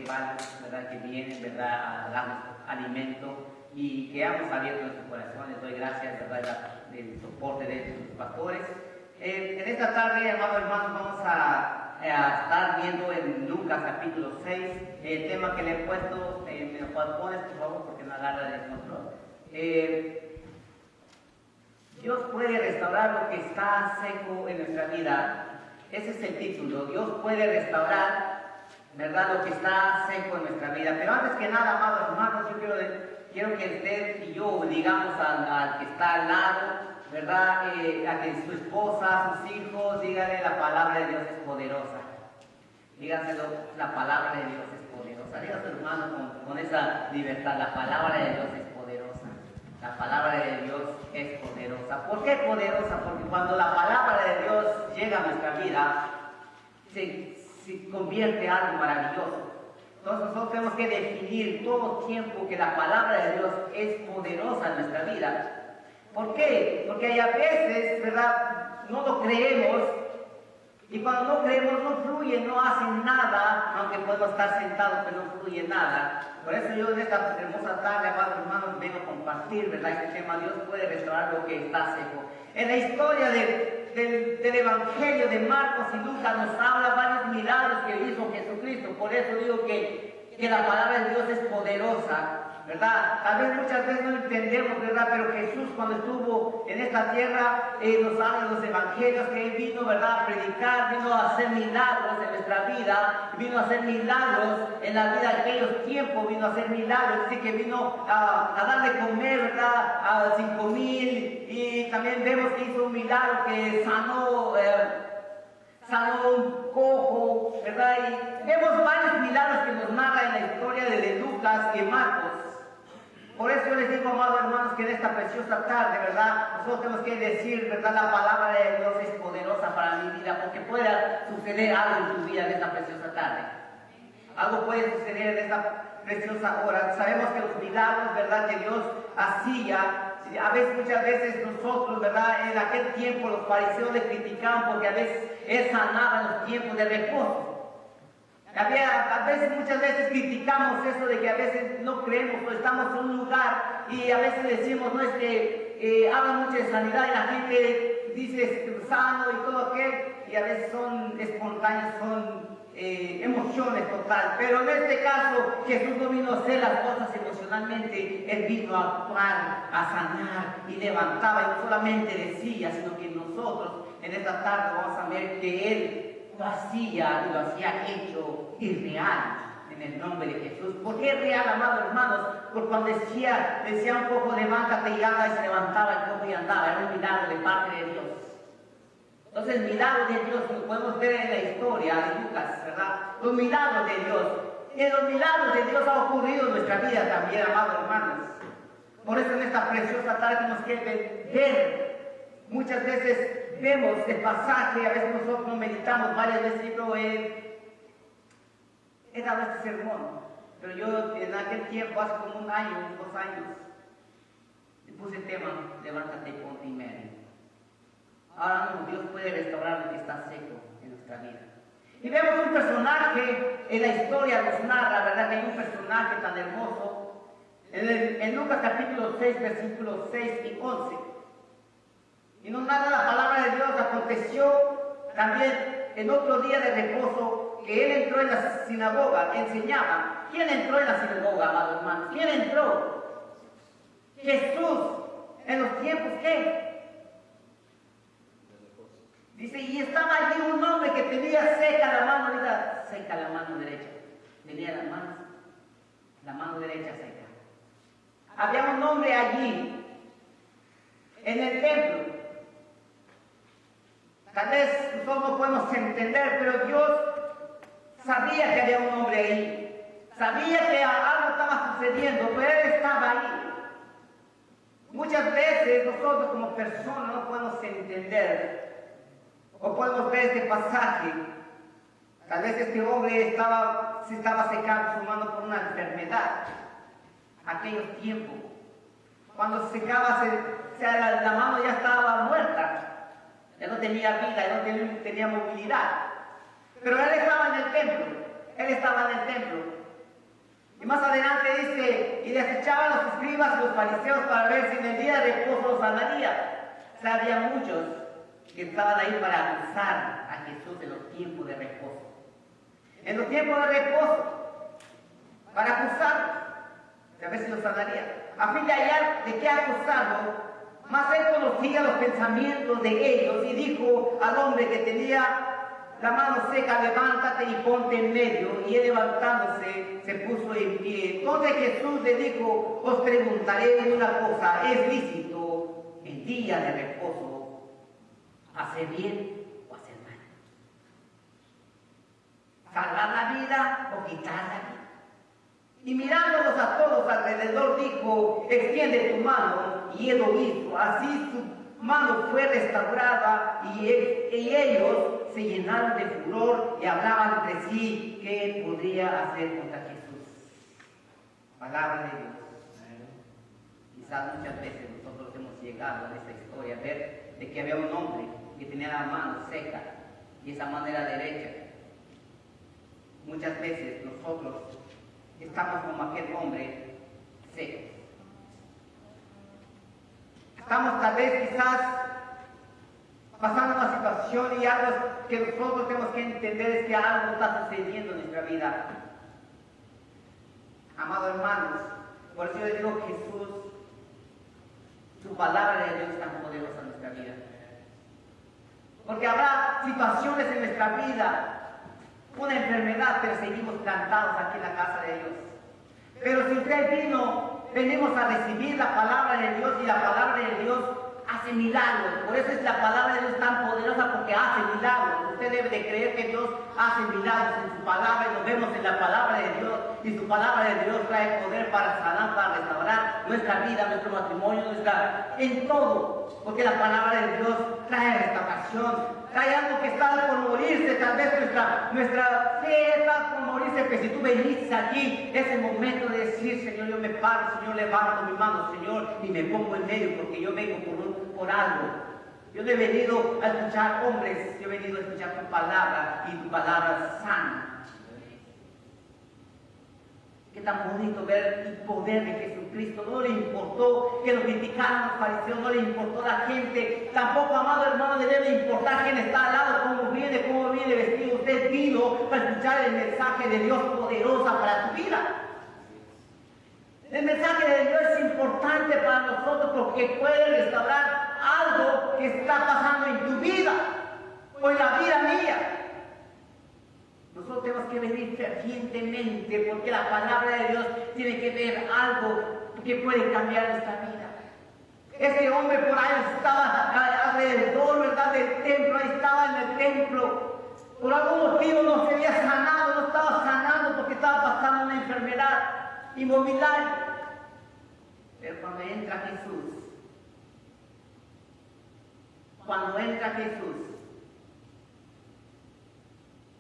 espirituales, ¿verdad? Que vienen, ¿verdad? A darnos alimento y que hemos abierto nuestros corazones. Doy gracias, ¿verdad? Del soporte de sus pastores. En esta tarde, amados hermanos, vamos a estar viendo en Lucas capítulo 6 el tema que le he puesto. Me lo pones, por favor, porque no agarra el control. Dios puede restaurar lo que está seco en nuestra vida. Ese es el título. Dios puede restaurar, ¿verdad?, lo que está seco en nuestra vida. Pero antes que nada, amados hermanos, yo quiero que usted y yo digamos al que está al lado, ¿verdad?, a que su esposa, sus hijos, díganle: la palabra de Dios es poderosa. Díganselo: la palabra de Dios es poderosa. Diga a su hermano con esa libertad: la palabra de Dios es poderosa. La palabra de Dios es poderosa. ¿Por qué poderosa? Porque cuando la palabra de Dios llega a nuestra vida, se convierte en algo maravilloso. Entonces nosotros tenemos que definir todo tiempo que la palabra de Dios es poderosa en nuestra vida. ¿Por qué? Porque hay a veces, ¿verdad?, no lo creemos, y cuando no creemos no fluye, no hace nada, aunque podemos estar sentados, pero no fluye nada. Por eso yo en esta hermosa tarde, amados hermanos, vengo a compartir, ¿verdad?, este tema: Dios puede restaurar lo que está seco. En la historia del Evangelio de Marcos y Lucas nos habla varios milagros que hizo Jesucristo. Por eso digo que la palabra de Dios es poderosa, ¿verdad? Tal vez muchas veces no entendemos, ¿verdad? Pero Jesús, cuando estuvo en esta tierra, nos habla en los evangelios que Él vino, ¿verdad?, a predicar, vino a hacer milagros en nuestra vida, vino a hacer milagros en la vida de aquellos tiempos, vino a hacer milagros, así que vino a dar de comer, ¿verdad?, a 5,000, y también vemos que hizo un milagro que sanó un cojo, ¿verdad? Y vemos varios milagros que nos narra en la historia de Lucas y Marcos. Por eso yo les digo, amados hermanos, que en esta preciosa tarde, ¿verdad?, nosotros tenemos que decir, ¿verdad?, la palabra de Dios es poderosa para mi vida, porque pueda suceder algo en tu vida en esta preciosa tarde. Algo puede suceder en esta preciosa hora. Sabemos que los milagros, ¿verdad?, que Dios hacía, muchas veces nosotros, ¿verdad?, en aquel tiempo los fariseos le criticaban porque a veces Él sanaba en los tiempos de reposo. Muchas veces criticamos eso de que a veces no creemos o estamos en un lugar y a veces decimos: no, es que hablan mucho de sanidad y la gente dice sano y todo aquello, y a veces son espontáneos, son emociones total. Pero en este caso Jesús no vino a hacer las cosas emocionalmente, Él vino a actuar, a sanar, y levantaba, y no solamente decía, sino que nosotros en esta tarde vamos a ver que Él lo hacía, y lo hacía hecho y real en el nombre de Jesús. ¿Por qué es real, amados hermanos? Porque cuando decía un poco: levántate y anda, y se levantaba el cojo y andaba, era un milagro de parte de Dios. Entonces el milagro de Dios lo podemos ver en la historia de Lucas, ¿verdad? Los milagros de Dios. Y los milagros de Dios han ocurrido en nuestra vida también, amados hermanos. Por eso en esta preciosa tarde tenemos que ver. Muchas veces vemos el pasaje, a veces nosotros meditamos varias veces. Yo he dado este sermón, pero yo en aquel tiempo, hace como 1 año, 2 años, le puse el tema: levántate y ponte en medio. Ahora no, Dios puede restaurar lo que está seco en nuestra vida. Y vemos un personaje en la historia, nos narra, ¿verdad?, que hay un personaje tan hermoso en Lucas capítulo 6, versículos 6 y 11. Y nos narra la palabra de Dios: aconteció también en otro día de reposo que Él entró en la sinagoga, enseñaba. ¿Quién entró en la sinagoga, amados hermanos? ¿Quién entró? Jesús. En los tiempos que dice: y estaba allí un hombre que tenía seca la mano, mira, seca la mano derecha. Tenía la mano derecha seca. Había un hombre allí en el templo. Tal vez nosotros no podemos entender, pero Dios sabía que había un hombre ahí. Sabía que algo estaba sucediendo, pero Él estaba ahí. Muchas veces nosotros como personas no podemos entender o podemos ver este pasaje. Tal vez este hombre se estaba secando su mano por una enfermedad. Aquellos tiempos, cuando se secaba, la mano ya estaba muerta. Ya no tenía vida, ya no tenía movilidad. Pero Él estaba en el templo. y les echaban los escribas y los fariseos para ver si en el día de reposo los sanaría. O sea, había muchos que estaban ahí para acusar a Jesús en los tiempos de reposo. En los tiempos de reposo, para acusarlo, a ver si los sanaría. A fin de hallar de qué acusarlo, mas él conocía los pensamientos de ellos y dijo al hombre que tenía la mano seca, levántate y ponte en medio. Y él levantándose se puso en pie. Entonces Jesús le dijo, os preguntaré una cosa, ¿es lícito el día de reposo hacer bien o hacer mal? ¿Salvar la vida o quitar la vida? Y mirándolos a todos alrededor dijo, extiende tu mano, y él lo hizo. Así su mano fue restaurada y ellos se llenaron de furor y hablaban entre sí qué podría hacer contra Jesús. Palabra de Dios. Quizás muchas veces nosotros hemos llegado a esta historia a ver de que había un hombre que tenía la mano seca y esa mano era derecha. Muchas veces nosotros estamos como aquel hombre seco. Estamos tal vez quizás pasando una situación y algo que nosotros tenemos que entender es que algo está sucediendo en nuestra vida. Amados hermanos, por eso yo les digo, Jesús, su palabra de Dios es tan poderosa en nuestra vida. Porque habrá situaciones en nuestra vida, una enfermedad, pero seguimos plantados aquí en la casa de Dios. Pero si usted venimos a recibir la palabra de Dios y la palabra de Dios hace milagros. Por eso es la palabra de Dios tan poderosa, porque hace milagros. Usted debe de creer que Dios hace milagros en su palabra y lo vemos en la palabra de Dios. Y su palabra de Dios trae poder para sanar, para restaurar nuestra vida, nuestro matrimonio, en todo. Porque la palabra de Dios trae restauración. Trae algo que está por morirse, tal vez nuestra fe está por morirse, pero si tú veniste aquí, es el momento de decir, Señor, yo me paro, Señor, levanto mi mano, Señor, y me pongo en medio, porque yo vengo por algo. Yo no he venido a escuchar hombres, yo he venido a escuchar tu palabra, y tu palabra sana. Qué tan bonito ver el poder de Jesucristo. No le importó que lo criticaran los fariseos, no le importó la gente. Tampoco, amado hermano, le debe importar quién está al lado, cómo viene vestido. Usted vino para escuchar el mensaje de Dios poderosa para tu vida. El mensaje de Dios es importante para nosotros porque puede restaurar algo que está pasando en tu vida o en la vida mía. Nosotros tenemos que venir fervientemente porque la palabra de Dios tiene que ver algo que puede cambiar nuestra vida. Ese hombre por ahí estaba alrededor, ¿verdad?, del templo, ahí estaba en el templo. Por algún motivo no se había sanado, no estaba sanando porque estaba pasando una enfermedad inmobiliaria. Pero cuando entra Jesús,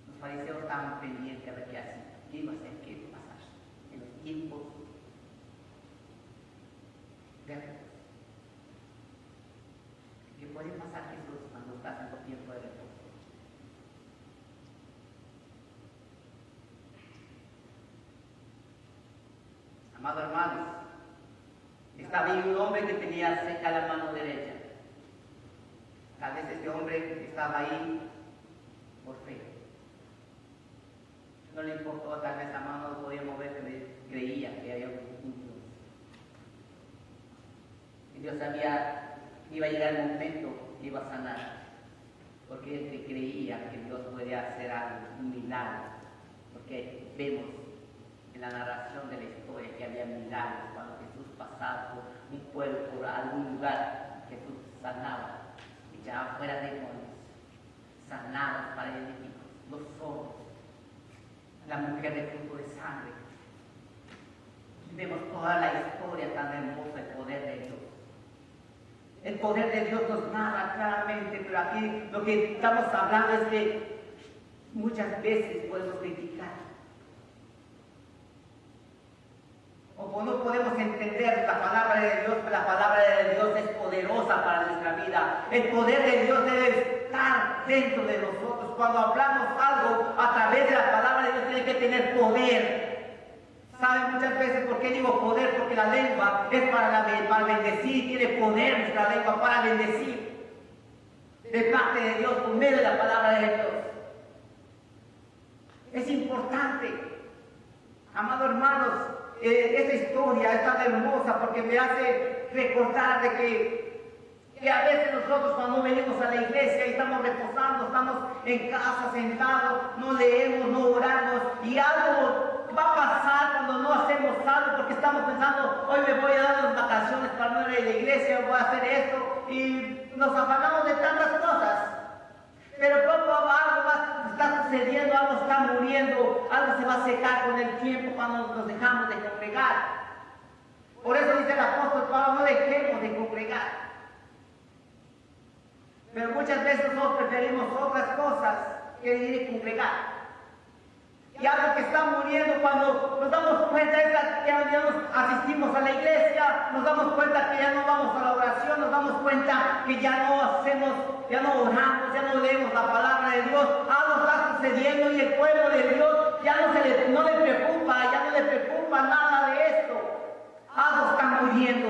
los fariseos estaban pendientes a ver qué hacía, qué iba a hacer, qué iba a pasar en los tiempos de reposo. ¿Qué puede pasar, Jesús, cuando estás en tu tiempo de reposo? Amados hermanos, estaba ahí un hombre que tenía seca la mano derecha. Tal vez este hombre estaba ahí por fe. No le importó, tal vez la mano no podía moverse, creía que había un Dios. Y Dios sabía que iba a llegar el momento que iba a sanar, porque él creía que Dios podía hacer algo, un milagro, porque vemos en la narración de la historia que había milagros cuando Jesús pasaba por un pueblo, por algún lugar, Jesús sanaba, echaba fuera demonios, sanaba paralíticos, los sordos, la mujer de flujo de sangre. Y vemos toda la historia tan hermosa, el poder de Dios. El poder de Dios nos narra claramente, pero aquí lo que estamos hablando es que muchas veces podemos criticar. O no podemos entender la palabra de Dios, pero la palabra de Dios es poderosa para nuestra vida. El poder de Dios debe estar dentro de nosotros. Cuando hablamos algo a través de la palabra de Dios, tiene que tener poder. ¿Saben muchas veces por qué digo poder? Porque la lengua es para bendecir, tiene poder nuestra lengua para bendecir de parte de Dios por medio de la palabra de Dios. Es importante, amados hermanos, esta historia es tan hermosa porque me hace recordar de que a veces nosotros cuando venimos a la iglesia y estamos reposando, estamos en casa sentados, no leemos, no oramos y algo va a pasar cuando no hacemos algo porque estamos pensando, hoy me voy a dar las vacaciones para no ir a la iglesia, voy a hacer esto y nos afanamos de tantas cosas. Pero poco a poco algo está sucediendo, algo está muriendo, algo se va a secar con el tiempo cuando nos dejamos de congregar. Por eso dice el apóstol Pablo, no dejemos de congregar. Pero muchas veces nosotros preferimos otras cosas que ir a congregar. Y algo que está muriendo cuando nos damos cuenta es que ya no asistimos a la iglesia, nos damos cuenta que ya no vamos a la oración, nos damos cuenta que ya no hacemos, ya no oramos, ya no leemos la palabra de Dios. Algo está sucediendo y el pueblo de Dios ya no le preocupa, ya no le preocupa nada de esto. Algo está muriendo.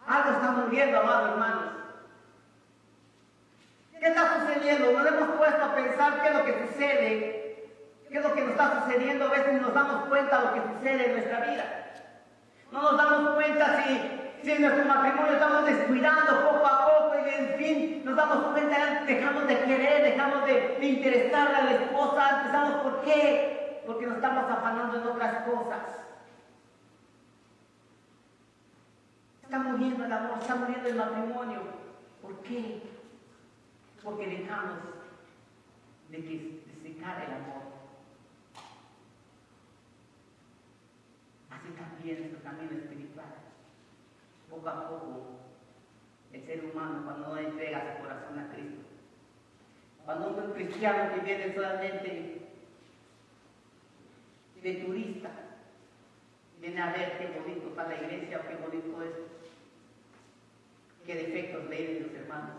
Algo está muriendo, amados hermanos. ¿Qué está sucediendo? Nos hemos puesto a pensar qué es lo que sucede, qué es lo que nos está sucediendo. A veces nos damos cuenta de lo que sucede en nuestra vida. No nos damos cuenta si en nuestro matrimonio estamos descuidando poco a poco y en fin nos damos cuenta, dejamos de querer, dejamos de interesar a la esposa. Empezamos, ¿por qué? Porque nos estamos afanando en otras cosas. Está muriendo el amor, está muriendo el matrimonio. ¿Por qué? Porque dejamos de secar el amor. Así también nuestro camino espiritual. Poco a poco, el ser humano, cuando no entrega su corazón a Cristo, cuando un cristiano que viene solamente de turista, viene a ver qué bonito está la iglesia, qué bonito es, qué defectos ven los hermanos.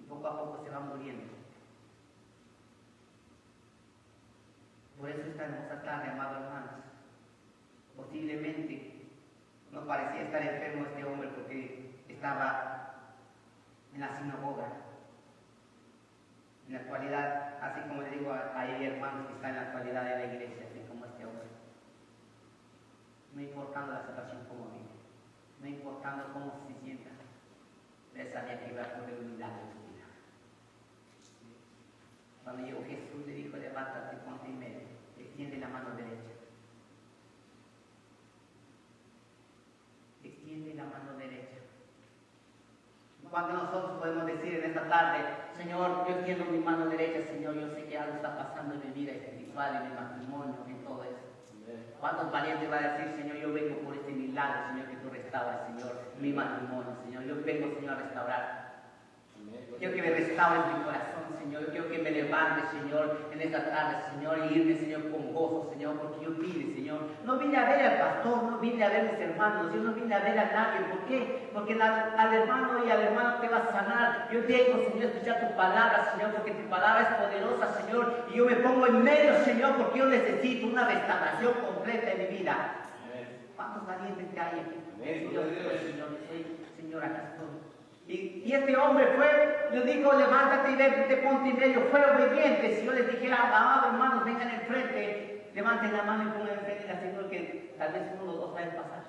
Poco a poco se va muriendo. Por eso esta hermosa tarde, amados hermanos, posiblemente no parecía estar enfermo este hombre porque estaba en la sinagoga. En la actualidad, así como le digo, hay hermanos que están en la actualidad de la iglesia, así como este hombre. No importando la situación como vive, no importando cómo se sienta, él sabía que iba a ocurrir un milagro en su vida. Cuando llegó Jesús le dijo, levántate, ponte en medio, extiende la mano derecha. Extiende la mano derecha. Cuando nosotros podemos decir en esta tarde, Señor, yo extiendo mi mano derecha, Señor, yo sé que algo está pasando en mi vida espiritual, en mi matrimonio, en todo eso. ¿Cuántos valientes va a decir, Señor, yo vengo por este milagro, Señor, que tú restauras, Señor, mi matrimonio, Señor, yo vengo, Señor, a restaurar. Quiero que me restaures mi corazón, Señor. Yo quiero que me levante, Señor, en esta tarde, Señor, y irme, Señor, con gozo, Señor, porque yo vine, Señor. No vine a ver al pastor, no vine a ver a mis hermanos, yo no vine a ver a nadie. ¿Por qué? Porque al hermano y al hermano te va a sanar. Yo vengo, Señor, a escuchar tu palabra, Señor, porque tu palabra es poderosa, Señor, y yo me pongo en medio, Señor, porque yo necesito una restauración completa en mi vida. ¿Cuántos valientes que hay aquí? Señor, acá estoy. Y este hombre fue, le dijo, levántate y vete, ponte en medio. Fue obediente. Si yo les dijera, amados hermanos, vengan al frente, levanten la mano y pongan en frente al Señor, que tal vez uno o dos va a pasar.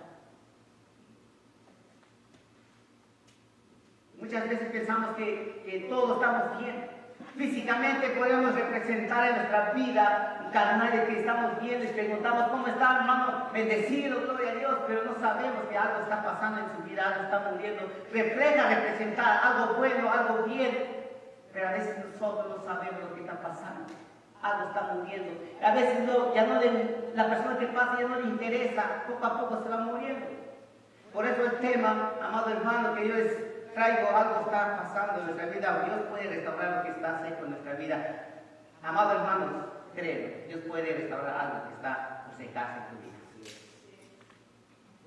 Muchas veces pensamos que todos estamos bien. Físicamente podemos representar en nuestra vida carnal que estamos bien, les preguntamos cómo está, hermano, bendecido, gloria a Dios, pero no sabemos que algo está pasando en su vida, algo está muriendo. Refleja representar algo bueno, algo bien, pero a veces nosotros no sabemos lo que está pasando. Algo está muriendo. A veces la persona que pasa ya no le interesa, poco a poco se va muriendo. Por eso el tema, amado hermano, que yo les traigo, algo está pasando en nuestra vida. Dios puede restaurar lo que está seco en nuestra vida. Amados hermanos, créeme, Dios puede restaurar algo que está por secarse en tu vida.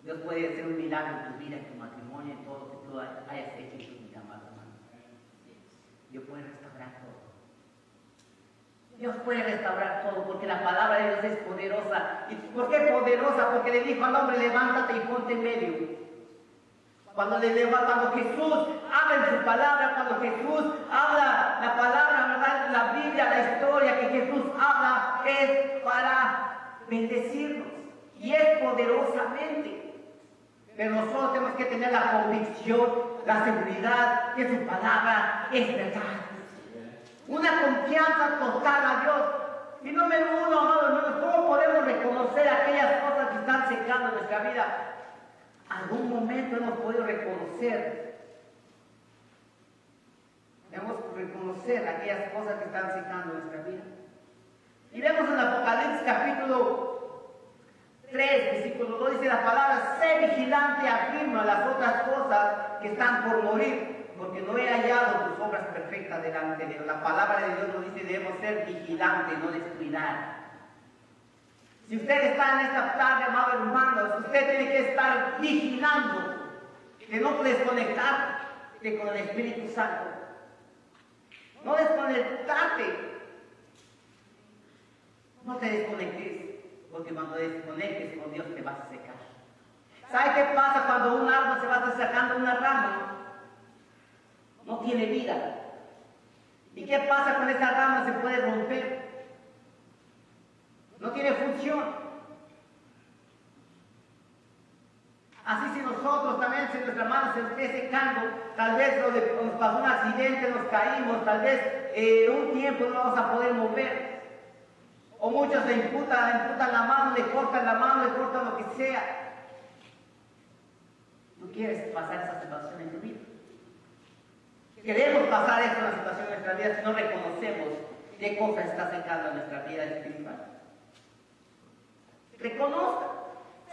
Dios puede hacer un milagro en tu vida, en tu matrimonio, en todo lo que tú hayas hecho en tu vida, amado hermano. Dios puede restaurar todo. Dios puede restaurar todo porque la palabra de Dios es poderosa. ¿Y por qué poderosa? Porque le dijo al hombre, levántate y ponte en medio. Cuando Jesús habla en su palabra, cuando Jesús habla la palabra, ¿verdad? La Biblia, la historia que Jesús habla es para bendecirnos y es poderosamente. Pero nosotros tenemos que tener la convicción, la seguridad que su palabra es verdad. Una confianza total a Dios. Y número uno, amados hermanos, ¿cómo podemos reconocer aquellas cosas que están secando nuestra vida? Algún momento hemos podido reconocer aquellas cosas que están secando nuestra vida. Y vemos en Apocalipsis capítulo 3, versículo 2, dice la palabra, sé vigilante, afirma las otras cosas que están por morir, porque no he hallado tus obras perfectas delante de Dios. La palabra de Dios nos dice debemos ser vigilantes, no descuidar. Si usted está en esta tarde, amados hermanos, usted tiene que estar vigilando, que no desconectarte con el Espíritu Santo. No desconectarte. No te desconectes, porque cuando desconectes con Dios te vas a secar. ¿Sabe qué pasa cuando un árbol se va a estar sacando una rama? No tiene vida. ¿Y qué pasa con esa rama? Se puede romper. No tiene función. Así si nosotros también, si nuestra mano se esté secando, tal vez nos pasó un accidente, nos caímos, tal vez un tiempo no vamos a poder mover. O muchos le imputan la mano, le cortan lo que sea. ¿Tú quieres pasar esa situación en tu vida? Queremos pasar esa situación en nuestra vida si no reconocemos qué cosa está secando en nuestra vida espiritual. Reconozca,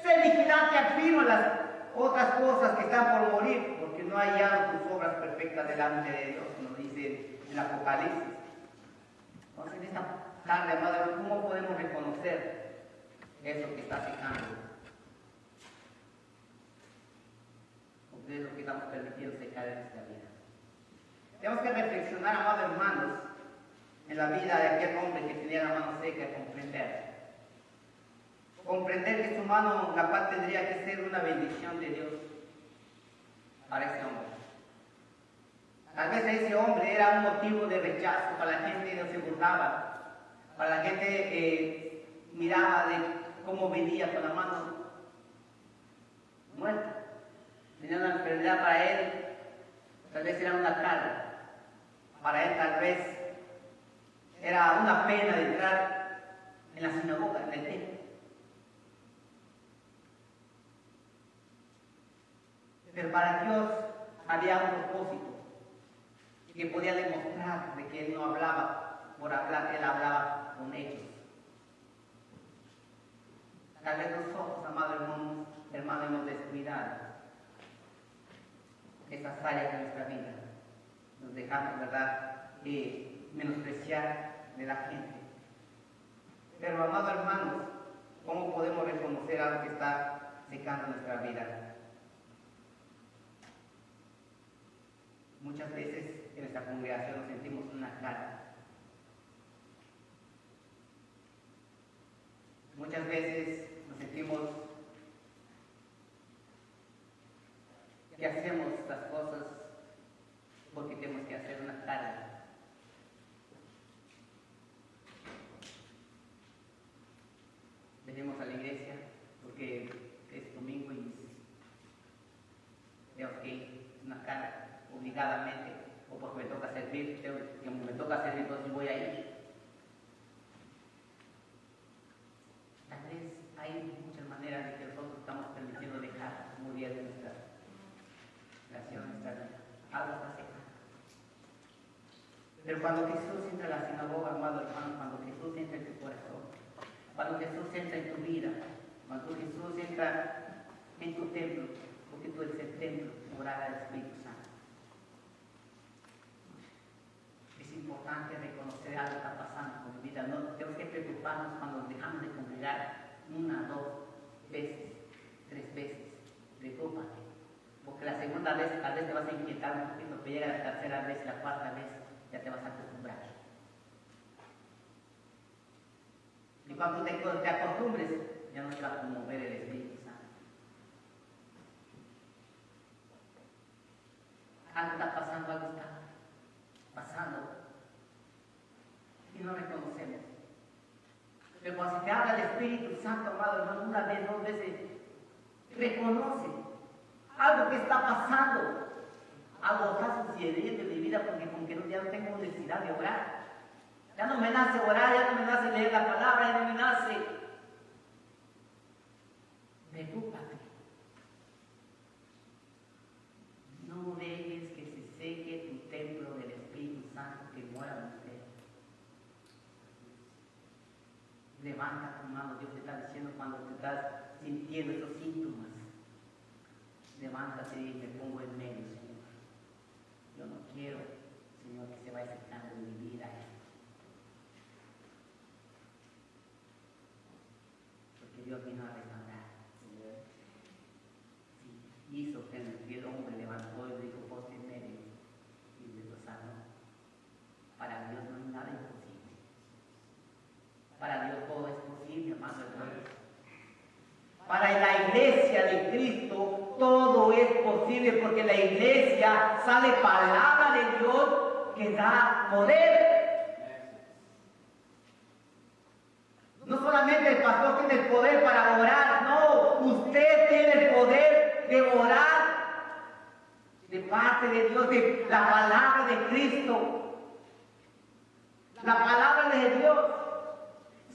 sé vigilante, afirma las otras cosas que están por morir, porque no hay hallado tus obras perfectas delante de Dios, nos dice el Apocalipsis. Entonces, en esta tarde, amado, ¿cómo podemos reconocer eso que está secando? Porque es lo que estamos permitiendo secar en nuestra vida. Tenemos que reflexionar, amados hermanos, en la vida de aquel hombre que tenía la mano seca y comprender que su mano, la cual tendría que ser una bendición de Dios para ese hombre. Tal vez ese hombre era un motivo de rechazo para la gente, no se burlaba, para la gente miraba de cómo venía con la mano muerta. Tenía una enfermedad para él, tal vez era una carga. Para él tal vez era una pena de entrar en la sinagoga, en el templo. Pero para Dios había un propósito que podía demostrar de que Él no hablaba por hablar, Él hablaba con ellos. Tal vez nosotros, amados hermanos, hemos descuidado esas áreas de nuestra vida. Nos dejamos, ¿verdad?, menospreciar de la gente. Pero, amados hermanos, ¿cómo podemos reconocer algo que está secando nuestra vida? Muchas veces en nuestra congregación nos sentimos una carga. Muchas veces nos sentimos que hacemos las cosas porque tenemos que hacer una carga. Venimos a la iglesia porque es domingo y tenemos que ir, es una carga. Obligadamente, o porque me toca servir, entonces voy a ir. Tal vez hay muchas maneras de que nosotros estamos permitiendo dejar morir de nuestra relación, nuestra vida. Algo está secando. Pero cuando Jesús entra a la sinagoga, amado hermano, cuando Jesús entra en tu corazón, cuando Jesús entra en tu vida, cuando Jesús entra en tu templo, porque tú eres el templo, morada del Espíritu Santo. Es importante reconocer algo que está pasando con mi vida. No tenemos que preocuparnos cuando dejamos de congregar 1, 2 veces, 3 veces. Preocúpate. Porque la segunda vez tal vez te vas a inquietar un poquito, pero llega la tercera vez, la cuarta vez, ya te vas a acostumbrar. cuando te acostumbres, ya no te va a mover el Espíritu Santo. Algo está pasando, algo está pasando. Y no reconocemos. Pero cuando se te habla del Espíritu Santo, amado hermano, una vez, dos veces, reconoce algo que está pasando. Algo está sucediendo en mi vida porque como que ya no tengo necesidad de orar. Ya no me nace orar, ya no me nace leer la palabra, ya no me nace. Preocúpate. No dejes que se seque tu templo del Espíritu Santo que mora en usted. Levanta tu mano, Dios te está diciendo cuando te estás sintiendo esos síntomas. Levántate y te pongo en medio, Señor. Yo no quiero, Señor, que se vaya secando en mi vida esto. Porque Dios vino a restaurar. Sí, hizo que el hombre levantó y dijo, ponte en medio. Y lo sanó. Para Dios no hay nada imposible. Para Dios todo es posible, amado hermano. Para la iglesia de Cristo todo es posible porque la iglesia sale palabra de Dios que da poder. No solamente el pastor tiene el poder para orar, no, usted tiene el poder de orar de parte de Dios, de la palabra de Cristo, la palabra de Dios.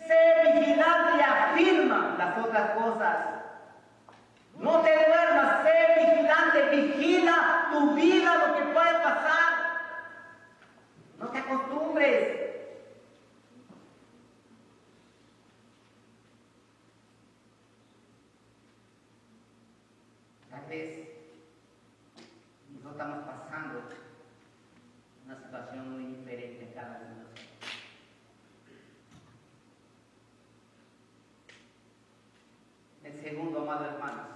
Sé vigilante y afirma las otras cosas. No te duermas, sé vigilante, vigila tu vida, lo que puede pasar. No te acostumbres. Tal vez nosotros estamos pasando una situación muy diferente en cada uno de nosotros. El segundo, amados hermanos.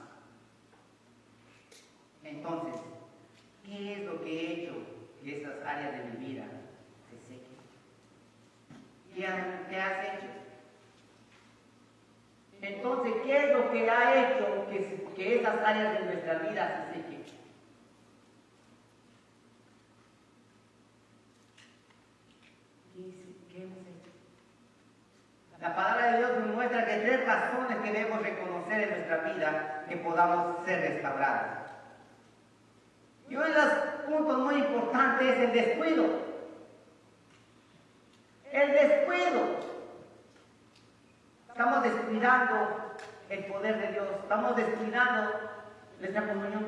Entonces, ¿qué es lo que he hecho que esas áreas de mi vida se sequen? ¿Qué has hecho? Entonces, ¿qué es lo que ha hecho que esas áreas de nuestra vida se sequen? ¿Qué hemos hecho? La palabra de Dios nos muestra que hay 3 razones que debemos reconocer en nuestra vida que podamos ser restaurados. Y uno de los puntos muy importantes es el descuido. El descuido. Estamos descuidando el poder de Dios, estamos descuidando nuestra comunión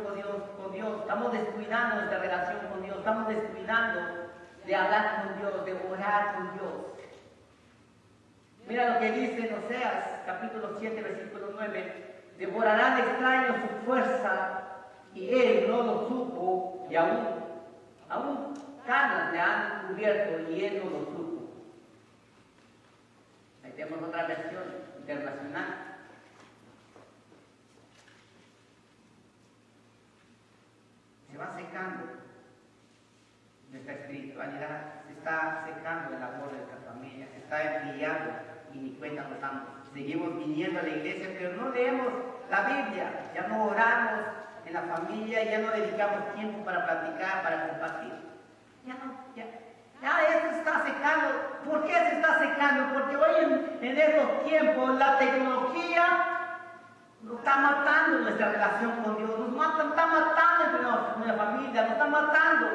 con Dios, estamos descuidando nuestra relación con Dios, estamos descuidando de hablar con Dios, de orar con Dios. Mira lo que dice en Oseas, capítulo 7, versículo 9. Devorarán extraños su fuerza y él no lo supo y aún canas le han cubierto y él no lo supo. Ahí tenemos otra versión internacional. Se va secando nuestra espiritualidad, se está secando el amor de nuestra familia, se está enfriando y ni cuenta nos damos. Seguimos viniendo a la iglesia, pero no leemos la Biblia, ya no oramos en la familia, ya no dedicamos tiempo para platicar, para compartir. Ya eso está secando. ¿Por qué se está secando? Porque hoy en estos tiempos la tecnología nos está matando nuestra relación con Dios, está matando entre nuestra familia, nos está matando.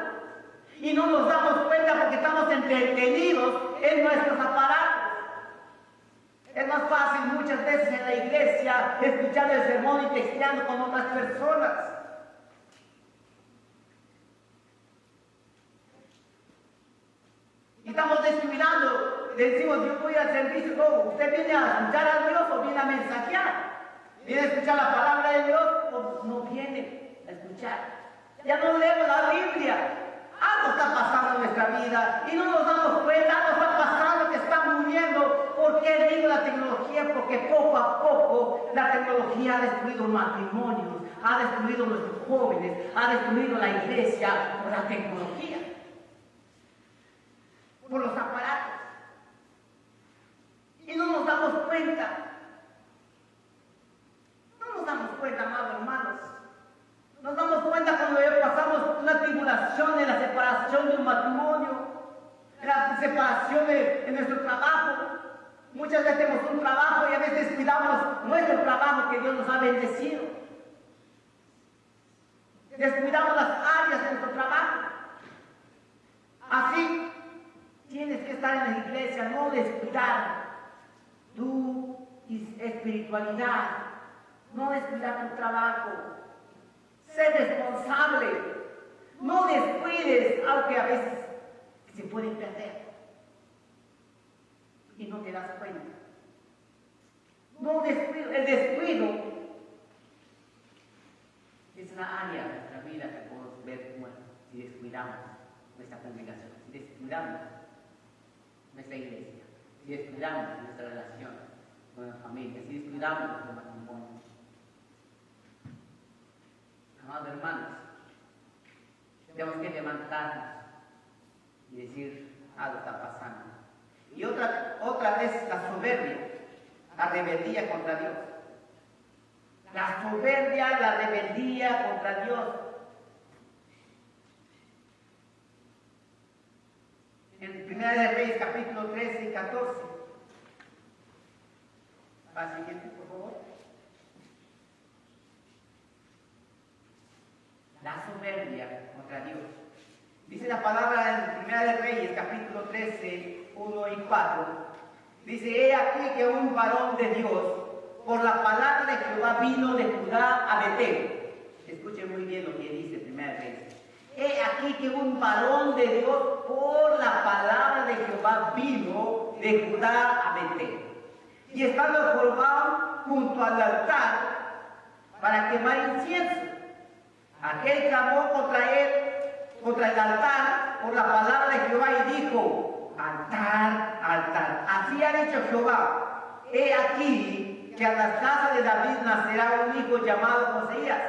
Y no nos damos cuenta porque estamos entretenidos en nuestros aparatos. Es más fácil muchas veces en la iglesia escuchar el sermón y texteando con otras personas. Y estamos descuidando, le decimos, yo voy al servicio, no, usted viene a escuchar a Dios o viene a mensajear. ¿Viene a escuchar la palabra de Dios o no viene a escuchar? Ya no leemos la Biblia. Algo está pasando en nuestra vida y no nos damos cuenta, algo está pasando que está muriendo. ¿Por qué digo la tecnología? Porque poco a poco la tecnología ha destruido matrimonios, ha destruido nuestros jóvenes, ha destruido la iglesia por la tecnología, por los aparatos. Y no nos damos cuenta. Muchas veces tenemos un trabajo y a veces cuidamos nuestro trabajo que Dios nos ha bendecido. Descuidamos las áreas de nuestro trabajo. Así tienes que estar en la iglesia, no descuidar tu espiritualidad, no descuidar tu trabajo. Sé responsable, no descuides, aunque a veces se pueden perder y no te das cuenta. No descuido, el descuido es una área de nuestra vida que podemos ver muerta si descuidamos nuestra congregación, si descuidamos nuestra iglesia, si descuidamos nuestra relación con la familia, si descuidamos nuestro matrimonio. Amados hermanos, tenemos que levantarnos y decir, algo está pasando. Y otra vez la soberbia, la rebeldía contra Dios. La soberbia, la rebeldía contra Dios. En 1 de Reyes, capítulo 13 y 14. Va siguiente, por favor. La soberbia contra Dios. Dice la palabra en 1 de Reyes, capítulo 13, 1 y 4. Dice, he aquí que un varón de Dios, por la palabra de Jehová, vino de Judá a Betel. Escuchen muy bien lo que dice 1 de Reyes. He aquí que un varón de Dios, por la palabra de Jehová, vino de Judá a Betel. Y estando Jehová junto al altar para quemar incienso, aquel clamó contra él, contra el altar, por la palabra de Jehová, y dijo, altar, altar. Así ha dicho Jehová, he aquí que a la casa de David nacerá un hijo llamado Josías,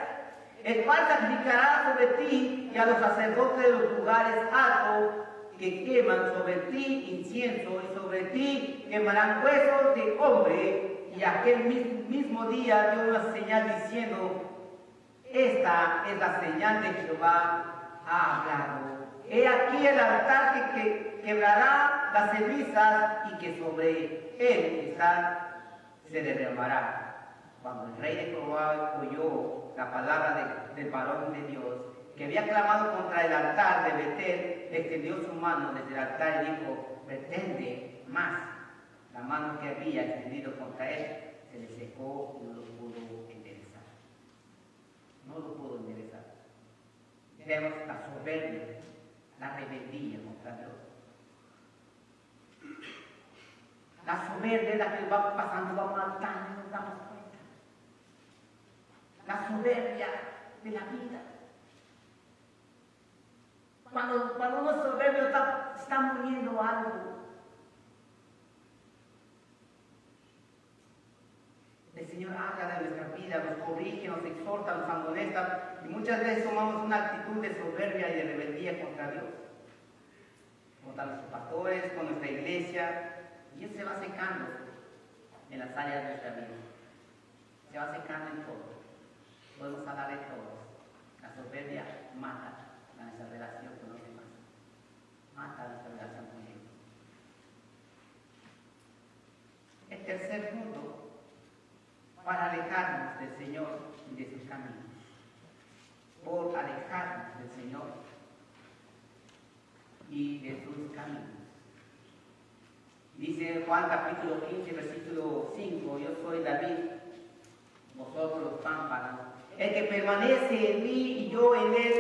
el cual sacrificará sobre ti y a los sacerdotes de los lugares altos que queman sobre ti incienso, y sobre ti quemarán huesos de hombre. Y aquel mismo día dio una señal diciendo, esta es la señal de Jehová ha hablado. He aquí el altar que quebrará las cenizas y que sobre él se derramará. Cuando el rey de Jehová oyó la palabra del varón de Dios, que había clamado contra el altar de Betel, extendió su mano desde el altar y dijo, pretende más. La mano que había extendido contra él se le secó y no lo pudo enderezar. No lo pudo enderezar. Vemos la soberbia, la rebeldía contra Dios. La soberbia es la que va pasando, va matando y nos damos cuenta. La soberbia de la vida. Cuando uno es soberbio está muriendo algo. El Señor habla de nuestra vida, nos corrige, nos exhorta, nos amonesta, y muchas veces tomamos una actitud de soberbia y de rebeldía contra Dios, contra nuestros pastores, con nuestra iglesia, y eso se va secando en las áreas de nuestra vida. Se va secando en todo. Podemos hablar de todos. La soberbia mata a nuestra relación con los demás, mata a nuestra relación con Dios. El tercer punto, para alejarnos del Señor y de sus caminos. Por alejarnos del Señor y de sus caminos. Dice Juan capítulo 15, versículo 5, yo soy David, vosotros los pámpanos. El que permanece en mí y yo en él,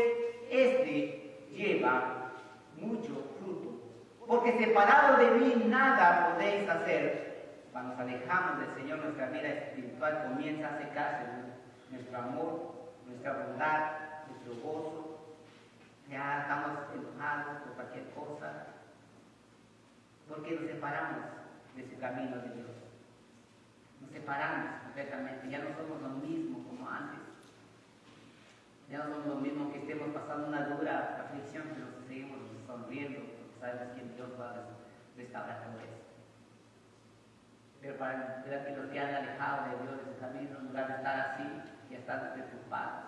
este lleva mucho fruto. Porque separado de mí nada podéis hacer. Cuando nos alejamos del Señor, nuestra vida espiritual comienza a secarse, nuestro amor, nuestra bondad, nuestro gozo. Ya estamos enojados por cualquier cosa, porque nos separamos de su camino de Dios. Nos separamos completamente, ya no somos lo mismo como antes. Ya no somos lo mismo que estemos pasando una dura aflicción, pero seguimos sonriendo, porque sabemos que Dios va a restaurar todo eso. Pero para los que han alejado de Dios, de su camino, en lugar de estar así, ya están preocupados.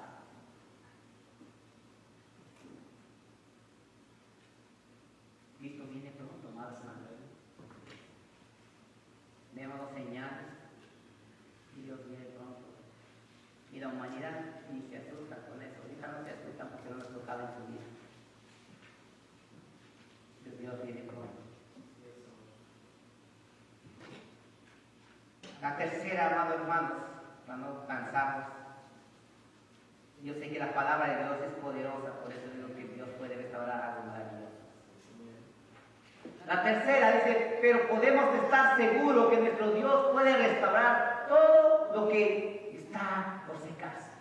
Cristo viene pronto, amados hermanos. Debemos La tercera, amados hermanos, para no cansarnos. Yo sé que la palabra de Dios es poderosa, por eso digo que Dios puede restaurar algo maravilloso. La tercera dice, pero podemos estar seguros que nuestro Dios puede restaurar todo lo que está por secarse,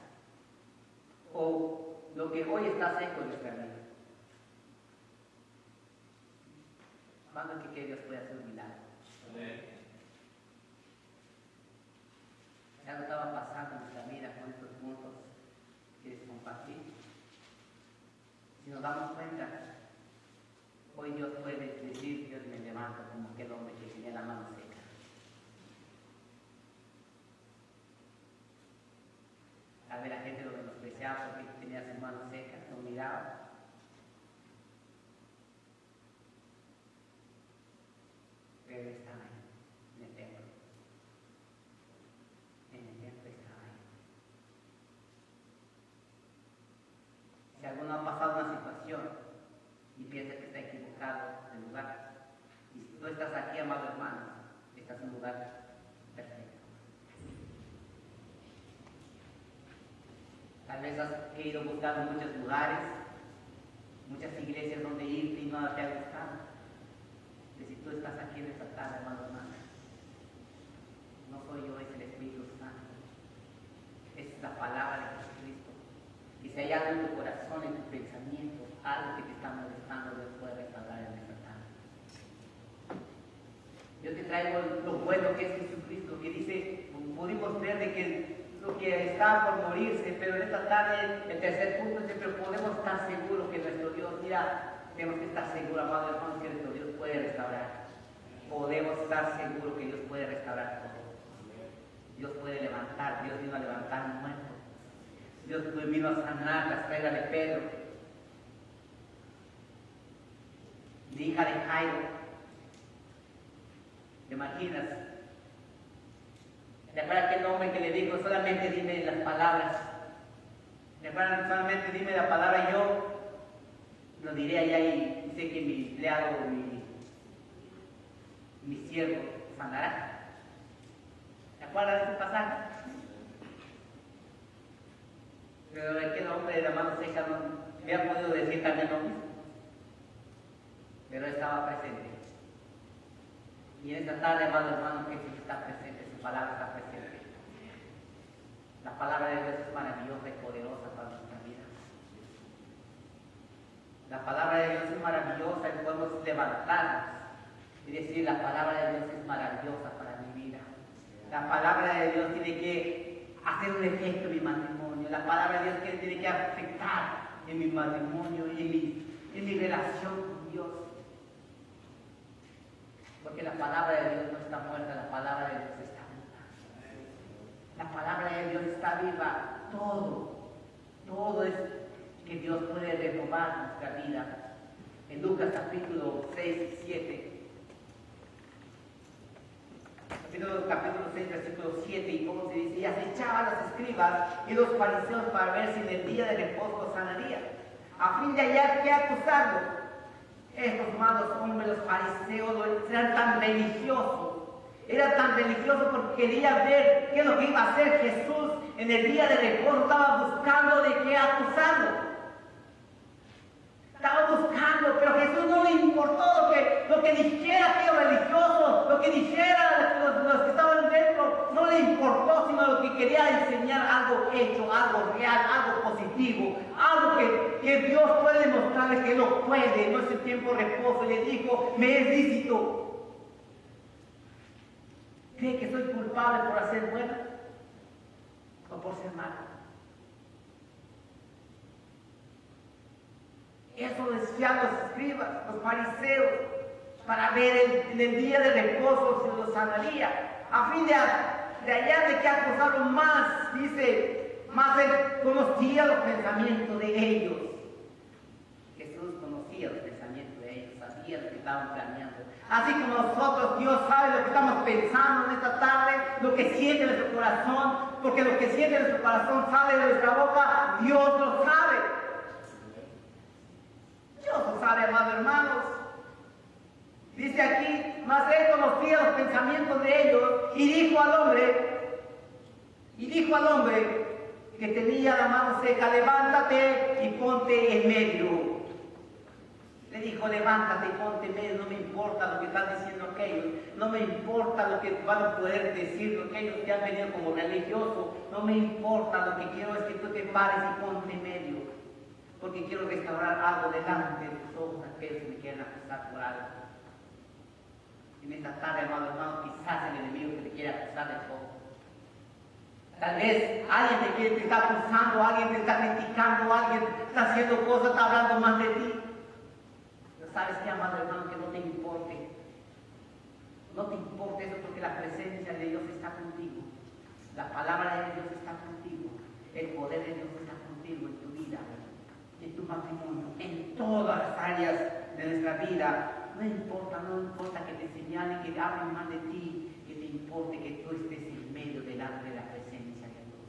o lo que hoy está seco en nuestra vida. ¿Cuándo es que Dios puede hacer un milagro? Ya lo estaba pasando en nuestra vida con estos puntos que les compartí. Si nos damos cuenta, hoy Dios puede decir, Dios me levanta como aquel hombre que tenía la mano seca. Tal vez la gente lo menospreciaba porque tenía sus manos secas, lo miraba. Pero él estaba ahí, en el templo. En el templo estaba ahí. Si alguno ha pasado una situación y piensa que está equivocado del lugar, y si tú estás aquí, amado hermano, estás en un lugar perfecto. Tal vez has ido buscando muchos lugares, muchas iglesias donde ir y no te ha gustado. Pero si tú estás aquí en esta tarde, amado hermano, no soy yo, es el Espíritu Santo. Es la palabra de Jesucristo. Y si hay algo en tu corazón, en tu pensamiento, algo que te está molestando, Dios puede restaurar en esta tarde. Yo te traigo lo bueno que es Jesucristo, que dice, pudimos ver de que lo que está por morirse, pero en esta tarde, el tercer punto es que podemos estar seguros que nuestro Dios, mira, tenemos que estar seguros, amado hermano, que nuestro Dios puede restaurar. Podemos estar seguros que Dios puede restaurar todo. Dios puede levantar, Dios vino a levantar muertos. Dios vino a sanar las caídas de Pedro, de hija de Jairo. ¿Te imaginas? ¿Te acuerdas aquel hombre que le dijo, solamente dime las palabras? ¿Te acuerdas? Solamente dime la palabra y yo lo diré allá y sé que mi empleado, mi siervo sanará. ¿Te acuerdas de ese pasaje? Pero aquel hombre de la mano seca no había podido decir también lo mismo. Pero estaba presente. Y en esta tarde, hermano, que sí está presente, su palabra está presente. La palabra de Dios es maravillosa y poderosa para nuestra vida. La palabra de Dios es maravillosa y podemos levantarnos y decir, la palabra de Dios es maravillosa para mi vida. La palabra de Dios tiene que hacer un efecto en mi matrimonio. La palabra de Dios tiene que afectar en mi matrimonio y en mi relación con Dios. Porque la palabra de Dios no está muerta, la palabra de Dios está viva. La palabra de Dios está viva. Todo es que Dios puede renovar nuestra vida. En Lucas capítulo 6 y 7. Capítulo 6, versículo 7 y 11 dice, y acechaban a los escribas y los fariseos para ver si en el día de reposo sanaría, a fin de hallar que acusarlo. Estos malos hombres, los fariseos, eran tan religiosos porque querían ver qué es lo que iba a hacer Jesús en el día de reposo. Estaba buscando de qué acusarlo. Estaba buscando, pero a Jesús no le importó lo que dijera aquellos religiosos, lo que dijera los que estaban dentro, no le importó, sino lo que quería enseñar algo hecho, algo real, algo positivo, algo que Dios puede demostrarle que lo puede, no es el tiempo de reposo. Y le dijo, me es lícito. ¿Cree que soy culpable por hacer bueno o por ser malo? Eso decían los escribas, los fariseos, para ver en el día de reposo si lo sanaría, a fin de hallar de qué acusarlo más. Dice, más él conocía los pensamientos de ellos. Jesús conocía los pensamientos de ellos, sabía lo que estaban planeando. Así como nosotros, Dios sabe lo que estamos pensando en esta tarde, lo que siente nuestro corazón, porque lo que siente nuestro corazón sale de nuestra boca, Dios lo sabe. Dios lo sabe, amados hermanos. Dice aquí, mas él conocía los pensamientos de ellos y dijo al hombre que tenía la mano seca, levántate y ponte en medio. Le dijo, levántate y ponte en medio, no me importa lo que están diciendo aquellos, no me importa lo que van a poder decir aquellos que han venido como religiosos, no me importa, lo que quiero es que tú te pares y ponte en medio, porque quiero restaurar algo delante de tus ojos, aquellos que me quieren acusar por algo. En esta tarde, hermano, quizás el enemigo que te quiere acusar de todo. Tal vez alguien te está acusando, alguien te está criticando, alguien está haciendo cosas, está hablando más de ti. Pero sabes qué, amado hermano, que no te importe. No te importe eso porque la presencia de Dios está contigo. La palabra de Dios está contigo. El poder de Dios está contigo en tu vida, en tu matrimonio, en todas las áreas de nuestra vida. No importa que te señalen, que hablen mal de ti, que te importe que tú estés en medio delante de la presencia de Dios.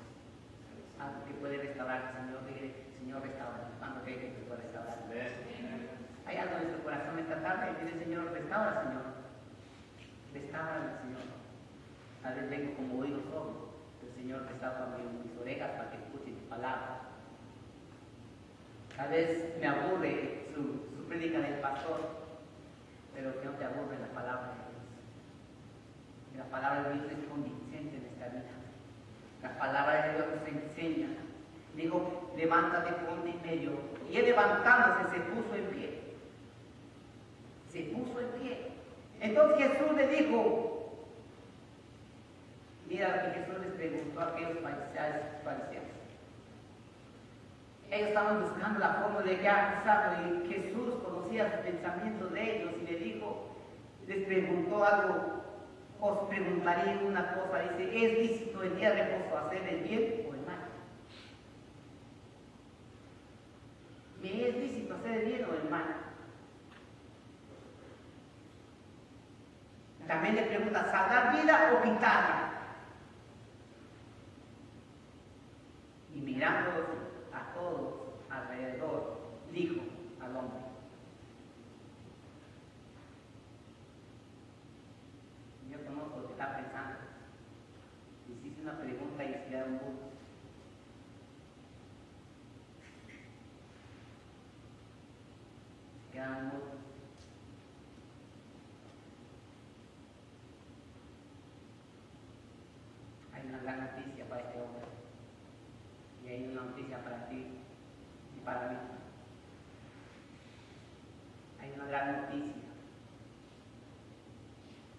Algo que puede restaurar, Señor, restaura. ¿Cuándo cree que te puede restaurar? Hay algo en tu corazón esta tarde y dice, Señor, restaura, Señor. Restaura, Señor. Tal vez vengo como oído sordo. El Señor restaura mis orejas para que escuche tu palabra. Tal vez me aburre su prédica del pastor, pero que no te aburre la palabra de Dios. Y la palabra de Dios es convincente en esta vida. La palabra de Dios nos enseña. Dijo, levántate, ponte en medio. Y él levantándose se puso en pie. Se puso en pie. Entonces Jesús le dijo, mira lo que Jesús les preguntó a aquellos fariseos. Ellos estaban buscando la forma de que acusarlo y Jesús conocía los pensamientos de ellos y le dijo, les preguntó algo, os preguntaría una cosa, dice, ¿es lícito el día de reposo hacer el bien o el mal? ¿Me es lícito hacer el bien o el mal? También le pregunta, ¿salvar vida o quitarla? Y mirándolos a todos alrededor, dijo al hombre, yo conozco lo que está pensando. Hiciste una pregunta y se da un burro. Queda un burro. Hay una gran noticia para este hombre. Y hay una noticia para ti y para mí. Hay una gran noticia.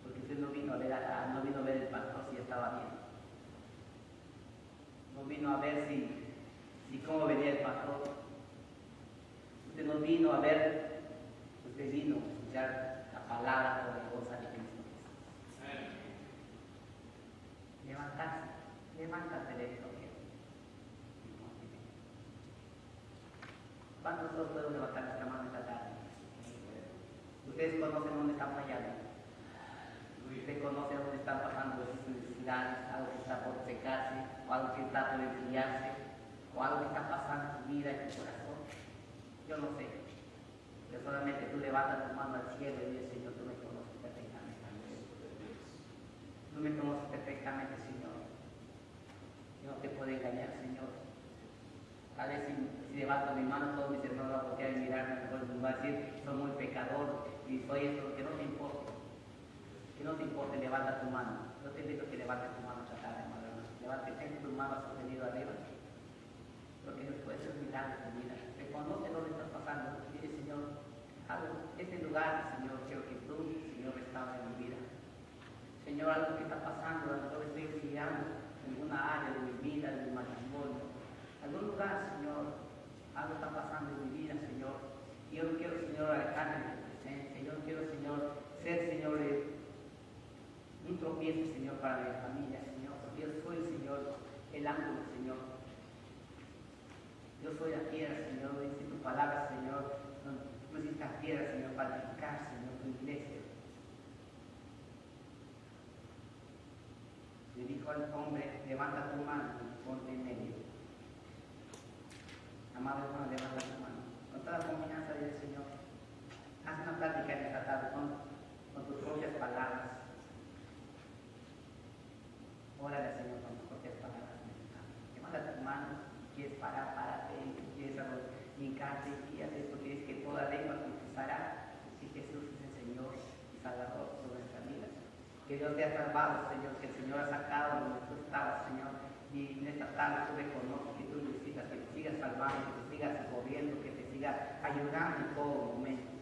Porque usted no vino a ver el pastor si estaba bien. No vino a ver si cómo venía el pastor. Usted no vino a ver, usted vino a escuchar la palabra poderosa de Cristo. Levántate de esto. ¿Cuántos de nosotros podemos levantar nuestra mano esta tarde? Ustedes conocen dónde están fallando. Ustedes conocen dónde están pasando sus necesidades, algo que está por secarse, o algo que está por enfriarse, o algo que está pasando en tu vida, en tu corazón. Yo no sé. Pero solamente tú levantas tu mano al cielo y dices, Señor, tú me conoces perfectamente. Tú me conoces perfectamente, Señor. Yo no te puedo engañar, Señor. Tal vez si levanto mi mano, todos mis hermanos van a voltear y mirarme, me van a decir, soy muy pecador y soy esto, que no te importe. Que no te importe, levanta tu mano. Yo te invito a que levantes tu mano esta tarde, hermano. Levante tu mano sostenido arriba. Porque eso puede ser un milagro en tu vida. Reconoce lo que estás pasando. Dile, Señor, este lugar, Señor, quiero que tú, Señor, restaures mi vida. Señor, algo que está pasando, algo que estoy brillando en alguna área de mi vida, de mi matrimonio. Algún lugar, Señor, algo está pasando en mi vida, Señor. Y yo no quiero, Señor, alejarme de tu presencia. Yo no quiero, Señor, ser, Señor, un tropiezo, Señor, para mi familia, Señor. Porque yo soy, Señor, el ángulo, Señor. Yo soy la piedra, Señor. Dice tu palabra, Señor. Tú hiciste la piedra, Señor, para edificar, Señor, tu iglesia. Le dijo al hombre, levanta tu mano y ponte en medio. Amado hermano, levanta tu mano. Con toda la confianza del Señor, haz una plática en esta tarde con tus propias palabras. Órale, Señor, con cualquier palabra. Levanta tus manos, quieres parar, párate, quieres hincarte, guíate, porque es que toda lengua confesará que Jesús es el Señor y Salvador de nuestras vidas. Que Dios te ha salvado, Señor, que el Señor ha sacado donde tú estabas, Señor. Y en esta tarde tú reconoces que tú necesitas que te sigas salvando, que te sigas corriendo, que te sigas ayudando en todo momento.